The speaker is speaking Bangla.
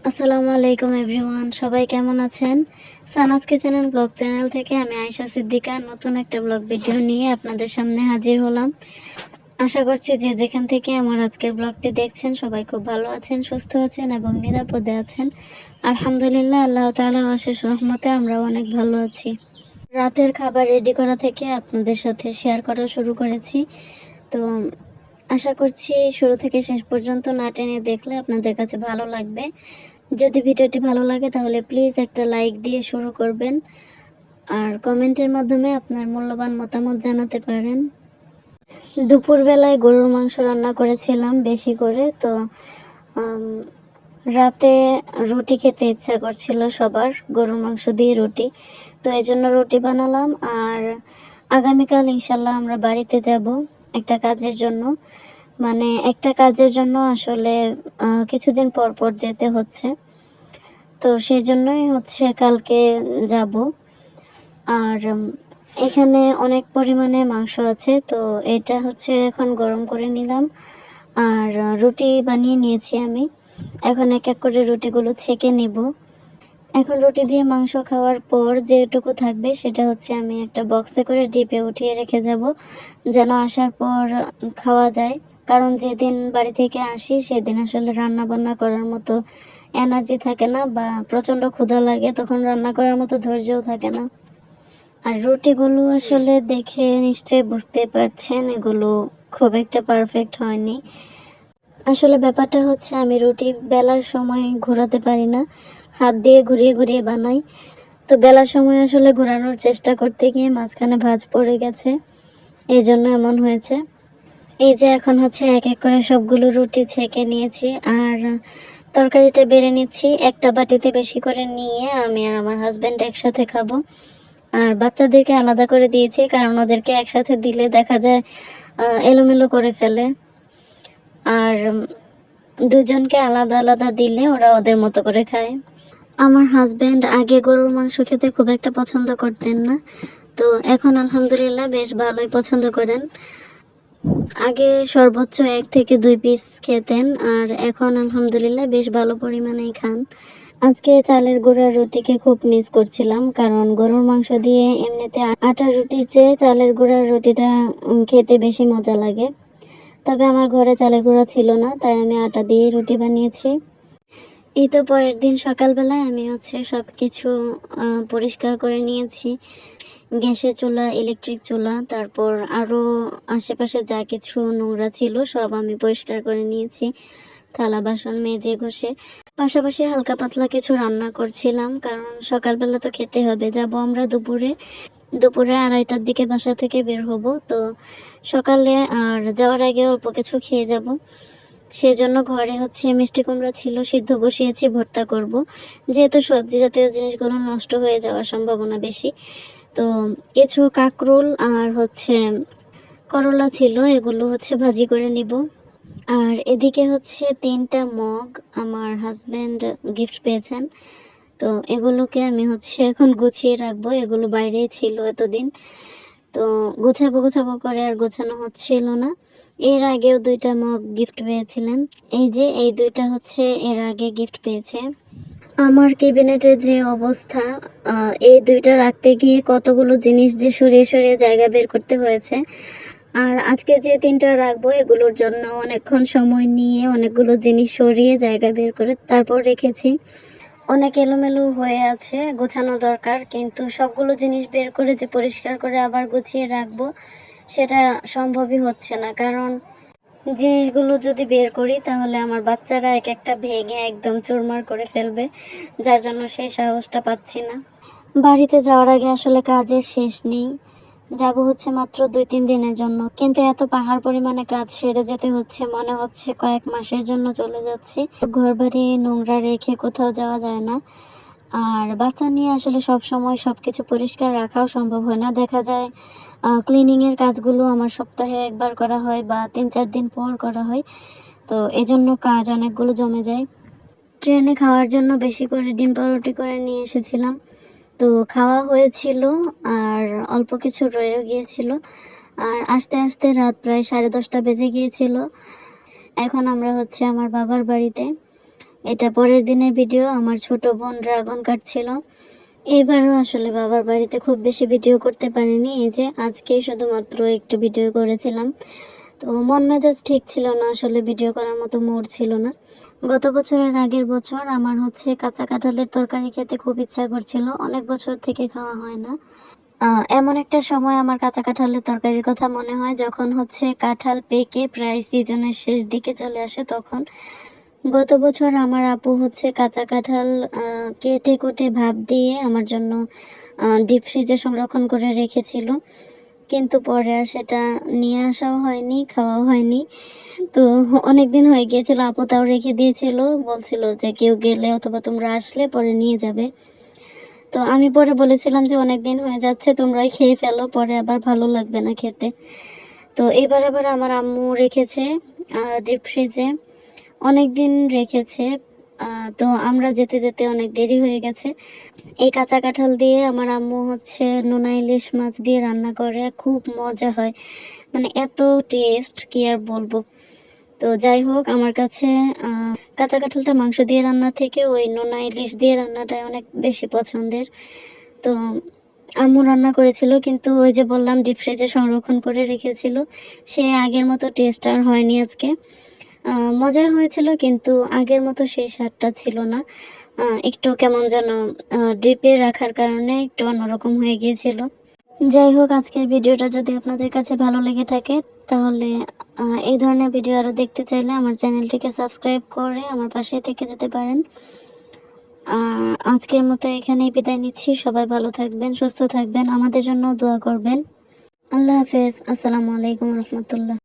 আসসালামু আলাইকুম এভরিওয়ান, সবাই কেমন আছেন? Sana's kitchen and blog channel থেকে আমি আয়েশা সিদ্দিকা নতুন একটা ব্লগ ভিডিও নিয়ে আপনাদের সামনে হাজির হলাম। আশা করছি যে যেখান থেকে আমার আজকের ব্লগটি দেখছেন সবাই খুব ভালো আছেন, সুস্থ আছেন এবং নিরাপদে আছেন। আলহামদুলিল্লাহ, আল্লাহ তাআলার অশেষ রহমতে আমরাও অনেক ভালো আছি। রাতের খাবার রেডি করা থেকে আপনাদের সাথে শেয়ার করা শুরু করেছি। তো আশা করছি শুরু থেকে শেষ পর্যন্ত না টেনে দেখলে আপনাদের কাছে ভালো লাগবে। যদি ভিডিওটি ভালো লাগে তাহলে প্লিজ একটা লাইক দিয়ে শুরু করবেন, আর কমেন্টের মাধ্যমে আপনার মূল্যবান মতামত জানাতে পারেন। দুপুরবেলায় গরুর মাংস রান্না করেছিলাম বেশি করে, তো রাতে রুটি খেতে ইচ্ছা করছিল সবার, গরুর মাংস দিয়ে রুটি, তো এই জন্য রুটি বানালাম। আর আগামীকাল ইনশাল্লাহ আমরা বাড়িতে যাব একটা কাজের জন্য, মানে একটা কাজের জন্য আসলে কিছুদিন পর পর যেতে হচ্ছে, তো সেই জন্যই হচ্ছে কালকে যাব। আর এখানে অনেক পরিমাণে মাংস আছে, তো এটা হচ্ছে এখন গরম করে নিলাম আর রুটি বানিয়ে নিয়েছি আমি। এখন এক এক করে রুটিগুলো ছেঁকে নিব। এখন রুটি দিয়ে মাংস খাওয়ার পর যেটুকু থাকবে সেটা হচ্ছে আমি একটা বক্সে করে ডিপে উঠিয়ে রেখে যাব, যেন আসার পর খাওয়া যায়। কারণ যেদিন বাড়ি থেকে আসি সেদিন আসলে রান্না বান্না করার মতো এনার্জি থাকে না, বা প্রচণ্ড ক্ষুধা লাগে, তখন রান্না করার মতো ধৈর্যও থাকে না। আর রুটিগুলো আসলে দেখে নিশ্চয়ই বুঝতে পারছেন এগুলো খুব একটা পারফেক্ট হয়নি। আসলে ব্যাপারটা হচ্ছে আমি রুটি বেলার সময় ঘোরাতে পারি না, হাত দিয়ে ঘুরিয়ে ঘুরিয়ে বানাই। তো বেলার সময় আসলে ঘোরানোর চেষ্টা করতে গিয়ে মাঝখানে ভাঁজ পড়ে গেছে, এই জন্য এমন হয়েছে। এই যে এখন হচ্ছে এক এক করে সবগুলো রুটি ছেঁকে নিয়েছি আর তরকারিটা বেড়ে নিচ্ছি। একটা বাটিতে বেশি করে নিয়ে আমি আর আমার হাজব্যান্ড একসাথে খাবো। আর বাচ্চাদেরকে আলাদা করে দিয়েছি, কারণ ওদেরকে একসাথে দিলে দেখা যায় এলোমেলো করে ফেলে। আর দুজনকে আলাদা আলাদা দিলে ওরা ওদের মতো করে খায়। আমার হাজব্যান্ড আগে গরুর মাংস খেতে খুব একটা পছন্দ করতেন না, তো এখন আলহামদুলিল্লাহ বেশ ভালোই পছন্দ করেন। আগে সর্বোচ্চ 1 থেকে 2 পিস খেতেন, আর এখন আলহামদুলিল্লাহ বেশ ভালো পরিমাণেই খান। আজকে চালের গুঁড়ার রুটিকে খুব মিস করছিলাম, কারণ গরুর মাংস দিয়ে এমনিতে আটার রুটির চেয়ে চালের গুঁড়ার রুটিটা খেতে বেশি মজা লাগে। তবে আমার ঘরে চালের গুঁড়া ছিল না, তাই আমি আটা দিয়ে রুটি বানিয়েছি। এই তো পরের দিন সকালবেলায় আমি হচ্ছে সব কিছু পরিষ্কার করে নিয়েছি। গ্যাসের চুলা, ইলেকট্রিক চুলা, তারপর আরও আশেপাশে যা কিছু নোংরা ছিল সব আমি পরিষ্কার করে নিয়েছি, থালা বাসন মেজে ঘষে। পাশাপাশি হালকা পাতলা কিছু রান্না করছিলাম, কারণ সকালবেলা তো খেতে হবে। যাব আমরা দুপুরে 2:30টার দিকে বাসা থেকে বের হব, তো সকালে আর যাওয়ার আগে অল্প কিছু খেয়ে যাব। সেজন্য ঘরে হচ্ছে মিষ্টি কুমড়া ছিল, সিদ্ধ বসিয়েছি, ভর্তা করব। যেহেতু সবজি জাতীয় জিনিসগুলো নষ্ট হয়ে যাওয়ার সম্ভাবনা বেশি, তো কিছু কাঁকরোল আর হচ্ছে করলা ছিল, এগুলো হচ্ছে ভাজি করে নিব। আর এদিকে হচ্ছে 3টা মগ আমার হাজব্যান্ড গিফট পেয়েছেন, তো এগুলোকে আমি হচ্ছে এখন গুছিয়ে রাখবো। এগুলো বাইরেই ছিল এতদিন, তো গোছাবো গোছাবো করে আর গোছানো হচ্ছিল না। এর আগেও 2টা মগ গিফট পেয়েছিলেন, এই যে এই 2টা হচ্ছে এর আগে গিফট পেয়েছে। আমার ক্যাবিনেটের যে অবস্থা, এই 2টা রাখতে গিয়ে কতগুলো জিনিস যে সরিয়ে সরিয়ে জায়গা বের করতে হয়েছে। আর আজকে যে 3টা রাখবো এগুলোর জন্য অনেকক্ষণ সময় নিয়ে অনেকগুলো জিনিস সরিয়ে জায়গা বের করে তারপর রেখেছি। অনেক এলোমেলো হয়ে আছে, গোছানো দরকার, কিন্তু সবগুলো জিনিস বের করে যে পরিষ্কার করে আবার গুছিয়ে রাখবো সেটা সম্ভবই হচ্ছে না। কারণ জিনিসগুলো যদি বের করি তাহলে আমার বাচ্চারা এক একটা ভেঙে একদম চুরমার করে ফেলবে, যার জন্য সেই সাহসটা পাচ্ছি না। বাড়িতে যাওয়ার আগে আসলে কাজের শেষ নেই, যাব হচ্ছে মাত্র 2-3 দিনের জন্য, কিন্তু এত পাহাড় পরিমাণে কাজ সেরে যেতে হচ্ছে, মনে হচ্ছে কয়েক মাসের জন্য চলে যাচ্ছি। ঘরবাড়ি নোংরা রেখে কোথাও যাওয়া যায় না, আর বাচ্চা নিয়ে আসলে সব সময় সব কিছু পরিষ্কার রাখাও সম্ভব হয় না। দেখা যায় ক্লিনিংয়ের কাজগুলো আমার সপ্তাহে একবার করা হয় বা 3-4 দিন পর করা হয়, তো এজন্য কাজ অনেকগুলো জমে যায়। ট্রেনে খাওয়ার জন্য বেশি করে ডিম পাউরুটি করে নিয়ে এসেছিলাম, তো খাওয়া হয়েছিল আর অল্প কিছু রয়েও গিয়েছিল। আর আস্তে আস্তে রাত প্রায় 10:30 বেজে গিয়েছিল। এখন আমরা হচ্ছে আমার বাবার বাড়িতে, এটা পরের দিনের ভিডিও। আমার ছোট বোন ড্রাগন কাটছিল। এবারও আসলে বাবার বাড়িতে খুব বেশি ভিডিও করতে পারিনি, এই যে আজকেই শুধুমাত্র একটু ভিডিও করেছিলাম। তো মন মেজাজ ঠিক ছিল না, আসলে ভিডিও করার মতো মুড ছিল না। গত বছরের আগের বছর আমার হচ্ছে কাঁচা কাঁঠালের তরকারি খেতে খুব ইচ্ছা করছিল, অনেক বছর থেকে খাওয়া হয় না। এমন একটা সময় আমার কাঁচা কাঁঠালের তরকারির কথা মনে হয় যখন হচ্ছে কাঁঠাল পেকে প্রায় সিজনের শেষ দিকে চলে আসে তখন। গত বছর আমার আপু হচ্ছে কাঁচা কাঁঠাল কেটে কুটে ভাপ দিয়ে আমার জন্য ডিপ ফ্রিজে সংরক্ষণ করে রেখেছিল, কিন্তু পরে আর সেটা নিয়ে আসাও হয়নি, খাওয়াও হয়নি। তো অনেক দিন হয়ে গিয়েছিল, আপু তাও রেখে দিয়েছিল, বলছিল যে কেউ গেলে অথবা তোমরা আসলে পরে নিয়ে যাবে। তো আমি পরে বলেছিলাম যে অনেক দিন হয়ে যাচ্ছে, তোমরাই খেয়ে ফেলো, পরে আবার ভালো লাগবে না খেতে। তো এবার আবার আমার আম্মু রেখেছে ডিপ ফ্রিজে, অনেক দিন রেখেছে। তো আমরা যেতে যেতে অনেক দেরি হয়ে গেছে। এই কাঁচা কাঁঠাল দিয়ে আমার আম্মু হচ্ছে নোনা ইলিশ মাছ দিয়ে রান্না করে, খুব মজা হয়, মানে এত টেস্ট কি আর বলবো। তো যাই হোক, আমার কাছে কাঁচা কাঁঠালটা মাংস দিয়ে রান্না থেকে ওই নোনা ইলিশ দিয়ে রান্নাটাই অনেক বেশি পছন্দের। তো আম্মু রান্না করেছিল, কিন্তু ওই যে বললাম ডিপ ফ্রিজে সংরক্ষণ করে রেখেছিল, সে আগের মতো টেস্ট আর হয়নি আজকে। মজা হয়েছিল, কিন্তু আগের মতো সেই স্বাদটা ছিল না। একটু কেমন যেন ডিপে রাখার কারণে একটু অন্যরকম হয়ে গিয়েছিল। যাই হোক, আজকের ভিডিওটা যদি আপনাদের কাছে ভালো লেগে থাকে তাহলে এই ধরনের ভিডিও আরও দেখতে চাইলে আমার চ্যানেলটিকে সাবস্ক্রাইব করে আমার পাশে থেকে যেতে পারেন। আর আজকের মতো এখানেই বিদায় নিচ্ছি। সবাই ভালো থাকবেন, সুস্থ থাকবেন, আমাদের জন্য দোয়া করবেন। আল্লাহ হাফেজ। আসসালামু আলাইকুম রহমতুল্লাহ।